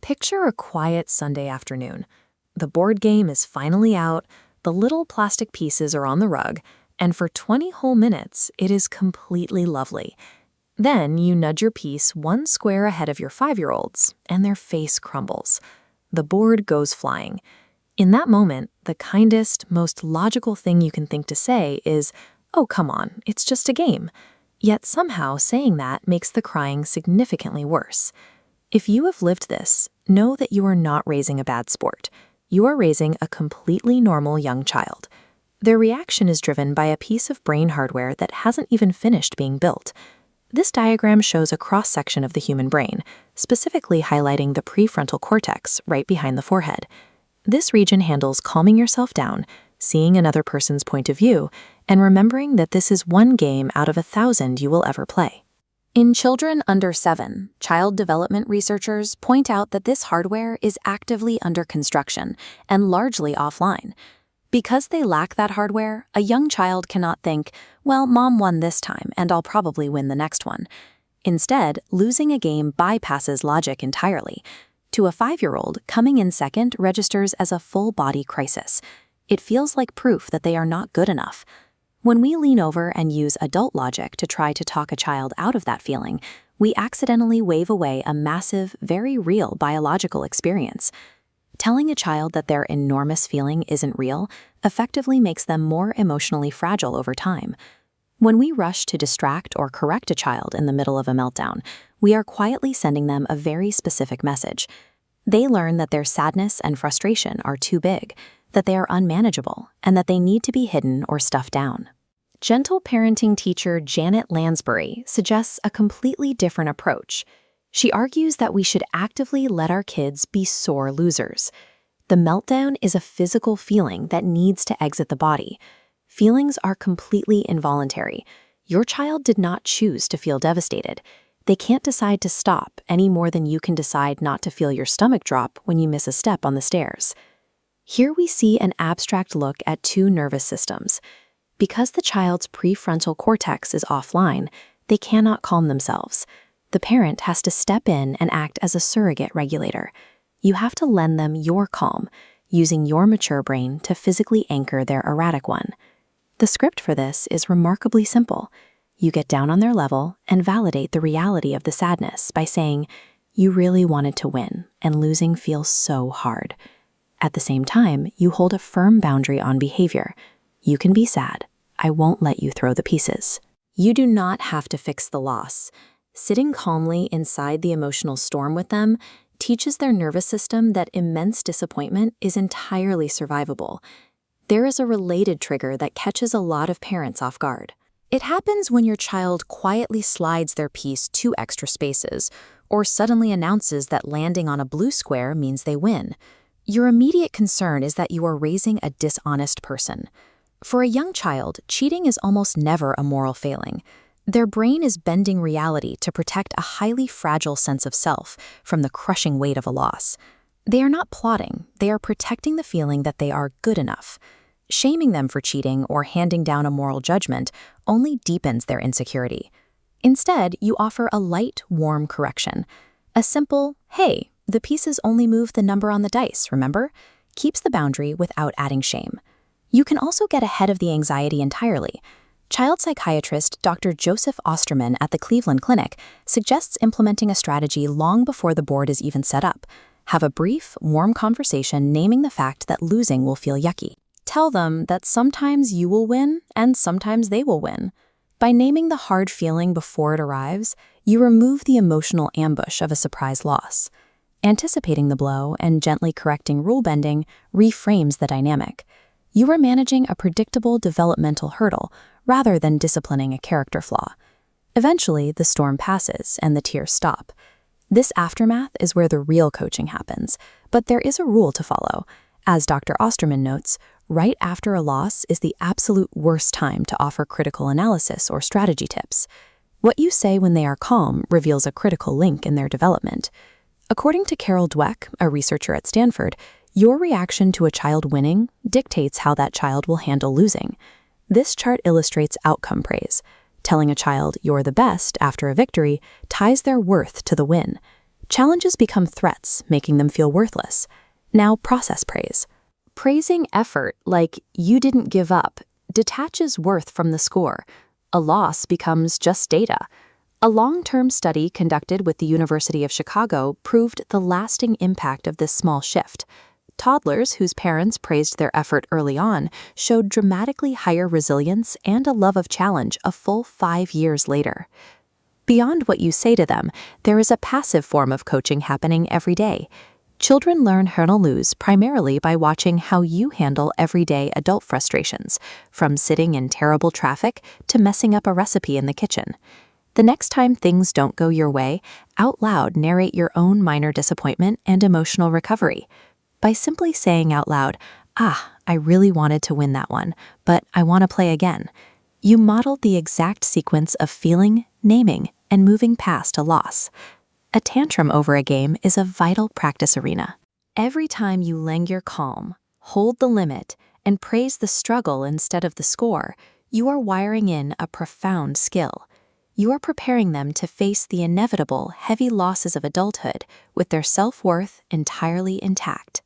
Picture a quiet Sunday afternoon. The board game is finally out, the little plastic pieces are on the rug, and for 20 whole minutes, it is completely lovely. Then you nudge your piece one square ahead of your 5-year-old's, and their face crumbles. The board goes flying. In that moment, the kindest, most logical thing you can think to say is, "Oh, come on, it's just a game." Yet somehow saying that makes the crying significantly worse. If you have lived this, know that you are not raising a bad sport. You are raising a completely normal young child. Their reaction is driven by a piece of brain hardware that hasn't even finished being built. This diagram shows a cross-section of the human brain, specifically highlighting the prefrontal cortex right behind the forehead. This region handles calming yourself down, seeing another person's point of view, and remembering that this is one game out of 1,000 you will ever play. In children under 7, child development researchers point out that this hardware is actively under construction and largely offline. Because they lack that hardware, a young child cannot think, "Well, mom won this time, and I'll probably win the next one." Instead, losing a game bypasses logic entirely. To a 5-year-old, coming in second registers as a full-body crisis. It feels like proof that they are not good enough. When we lean over and use adult logic to try to talk a child out of that feeling, we accidentally wave away a massive, very real biological experience. Telling a child that their enormous feeling isn't real effectively makes them more emotionally fragile over time. When we rush to distract or correct a child in the middle of a meltdown, we are quietly sending them a very specific message. They learn that their sadness and frustration are too big, that they are unmanageable, and that they need to be hidden or stuffed down. Gentle parenting teacher Janet Lansbury suggests a completely different approach. She argues that we should actively let our kids be sore losers. The meltdown is a physical feeling that needs to exit the body. Feelings are completely involuntary. Your child did not choose to feel devastated. They can't decide to stop any more than you can decide not to feel your stomach drop when you miss a step on the stairs. Here we see an abstract look at two nervous systems. Because the child's prefrontal cortex is offline, they cannot calm themselves. The parent has to step in and act as a surrogate regulator. You have to lend them your calm, using your mature brain to physically anchor their erratic one. The script for this is remarkably simple. You get down on their level and validate the reality of the sadness by saying, "You really wanted to win, and losing feels so hard." At the same time, you hold a firm boundary on behavior. "You can be sad. I won't let you throw the pieces." You do not have to fix the loss. Sitting calmly inside the emotional storm with them teaches their nervous system that immense disappointment is entirely survivable. There is a related trigger that catches a lot of parents off guard. It happens when your child quietly slides their piece 2 extra spaces, or suddenly announces that landing on a blue square means they win. Your immediate concern is that you are raising a dishonest person. For a young child, cheating is almost never a moral failing. Their brain is bending reality to protect a highly fragile sense of self from the crushing weight of a loss. They are not plotting, they are protecting the feeling that they are good enough. Shaming them for cheating or handing down a moral judgment only deepens their insecurity. Instead, you offer a light, warm correction. A simple, "Hey, the pieces only move the number on the dice, remember?" keeps the boundary without adding shame. You can also get ahead of the anxiety entirely. Child psychiatrist Dr. Joseph Osterman at the Cleveland Clinic suggests implementing a strategy long before the board is even set up. Have a brief, warm conversation naming the fact that losing will feel yucky. Tell them that sometimes you will win and sometimes they will win. By naming the hard feeling before it arrives, you remove the emotional ambush of a surprise loss. Anticipating the blow and gently correcting rule bending reframes the dynamic. You are managing a predictable developmental hurdle rather than disciplining a character flaw. Eventually, the storm passes and the tears stop. This aftermath is where the real coaching happens, but there is a rule to follow. As Dr. Osterman notes, right after a loss is the absolute worst time to offer critical analysis or strategy tips. What you say when they are calm reveals a critical link in their development. According to Carol Dweck, a researcher at Stanford, your reaction to a child winning dictates how that child will handle losing. This chart illustrates outcome praise. Telling a child you're the best after a victory ties their worth to the win. Challenges become threats, making them feel worthless. Now process praise. Praising effort, like "you didn't give up," detaches worth from the score. A loss becomes just data. A long-term study conducted with the University of Chicago proved the lasting impact of this small shift. Toddlers whose parents praised their effort early on showed dramatically higher resilience and a love of challenge a full 5 years later. Beyond what you say to them, there is a passive form of coaching happening every day. Children learn Hernal-Luz primarily by watching how you handle everyday adult frustrations, from sitting in terrible traffic to messing up a recipe in the kitchen. The next time things don't go your way, out loud narrate your own minor disappointment and emotional recovery. By simply saying out loud, "I really wanted to win that one, but I want to play again," you modeled the exact sequence of feeling, naming, and moving past a loss. A tantrum over a game is a vital practice arena. Every time you linger calm, hold the limit, and praise the struggle instead of the score, you are wiring in a profound skill. You are preparing them to face the inevitable heavy losses of adulthood with their self-worth entirely intact.